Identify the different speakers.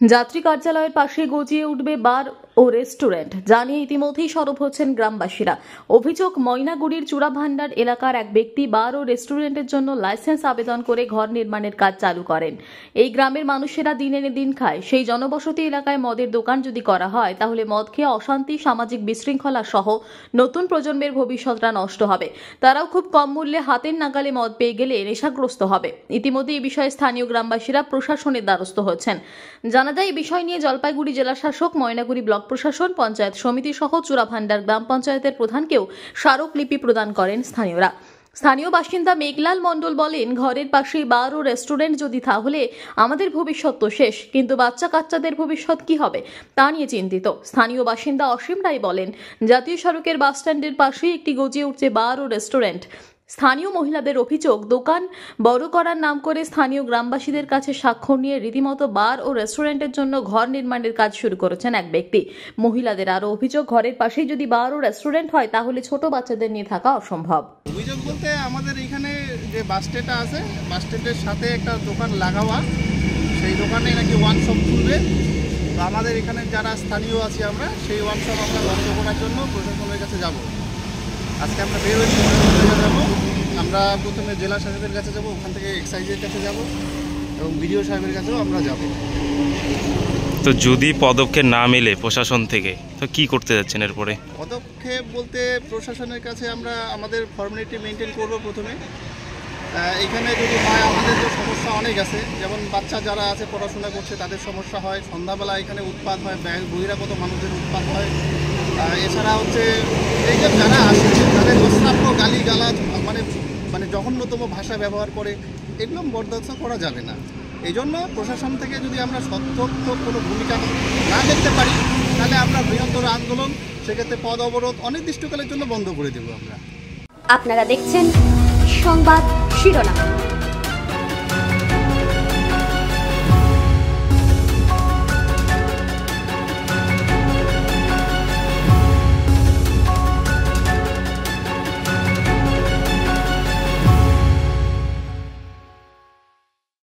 Speaker 1: যাত্রী কার্যালয়ের পাশে গজিয়ে উঠবে বার ও রেস্টুরেন্ট জানিয়ে ইতিমধ্যেই সরব হচ্ছেন গ্রামবাসীরা। অভিযোগ, ময়নাগুড়ির চূড়াভান্ডার এলাকার এক ব্যক্তি বার ও রেস্টুরেন্টের জন্য লাইসেন্স আবেদন করে ঘর নির্মাণের কাজ চালু করেন। এই গ্রামের মানুষেরা দিন এনে দিন খায়। সেই জনবসতি এলাকায় মদের দোকান যদি করা হয় তাহলে মদ খেয়ে অশান্তি, সামাজিক বিশৃঙ্খলা সহ নতুন প্রজন্মের ভবিষ্যৎটা নষ্ট হবে। তারাও খুব কম মূল্যে হাতের নাগালে মদ পেয়ে গেলে নেশাগ্রস্ত হবে। ইতিমধ্যে এই বিষয়ে স্থানীয় গ্রামবাসীরা প্রশাসনের দ্বারস্থ হচ্ছেন। জানা যায়, এই বিষয় নিয়ে জলপাইগুড়ি জেলা শাসক, ময়নাগুড়ি ব্লক প্রশাসন, পঞ্চায়েত সমিতি সহ চূড়াভান্ডার গ্রাম পঞ্চায়েতের প্রধানকেও স্মারকলিপি প্রদান করেন স্থানীয়রা। স্থানীয় বাসিন্দা মেঘলাল মণ্ডল বলেন, ঘরের পাশেই বার ও রেস্টুরেন্ট যদি তাহলে আমাদের ভবিষ্যৎ তো শেষ, কিন্তু বাচ্চা কাচ্চাদের ভবিষ্যৎ কি হবে তা নিয়ে চিন্তিত। স্থানীয় বাসিন্দা অসীম রায় বলেন, জাতীয় সড়কের বাসস্ট্যান্ডের পাশেই একটি গজিয়ে উঠছে বার ও রেস্টুরেন্ট। স্থানীয় মহিলাদের অভিযোগ, দোকান বড় করার নাম করে স্থানীয় গ্রামবাসীদের কাছে স্বাক্ষর নিয়ে রীতিমতো বার ও রেস্টুরেন্টের জন্য ঘর নির্মাণের কাজ শুরু করেছেন এক ব্যক্তি। মহিলাদের আরও অভিযোগ, ঘরের পাশেই যদি বার ও রেস্টুরেন্ট হয় তাহলে ছোট বাচ্চাদের নিয়ে থাকা অসম্ভব।
Speaker 2: অভিযোগ বলতে আমাদের এখানে যে বাস স্ট্যান্ডটা আছে, বাস স্ট্যান্ডের সাথে একটা দোকান লাগাওয়া, সেই দোকানে নাকি ওয়ান শপ খুলবে। তো আমাদের এখানে যারা স্থানীয় আছি আমরা, সেই ওয়ান শপ আমরা বন্ধ করার জন্য প্রশাসনের কাছে যাব। আজকে আমরা বের হয়েছি, যাবো। আমরা প্রথমে জেলা শাসকের কাছে যাব, ওখান থেকে এক্সাইজের কাছে যাব এবং বিডিও সাহেবের কাছেও আমরা যাব।
Speaker 3: তো যদি পদক্ষেপ না মেলে প্রশাসন থেকে, তো কি করতে যাচ্ছেন এরপরে?
Speaker 2: পদক্ষেপ বলতে প্রশাসনের কাছে আমরা আমাদের ফর্মালিটি মেনটেন করব। প্রথমে এখানে যদি হয়, আমাদের যে সমস্যা অনেক আছে, যেমন বাচ্চা যারা আছে পড়াশোনা করছে তাদের সমস্যা হয়, সন্ধ্যাবেলা এখানে উৎপাত হয়, বহিরাগত মানুষদের উৎপাত হয়। এছাড়া হচ্ছে এই যে যারা আসে তাদের অশ্রাব্য গালি গালাজ মানে জঘন্যতম ভাষা ব্যবহার করে, এগুলো বরদাস্ত করা যাবে না। এই জন্য প্রশাসন থেকে যদি আমরা সত্যর্থ কোনো ভূমিকা না দেখতে পারি, তাহলে আমরা বৃহত্তর আন্দোলন, সেক্ষেত্রে পদ অবরোধ অনির্দিষ্টকালের জন্য বন্ধ করে দেব আমরা।
Speaker 4: আপনারা দেখছেন সংবাদ শিরোনাম।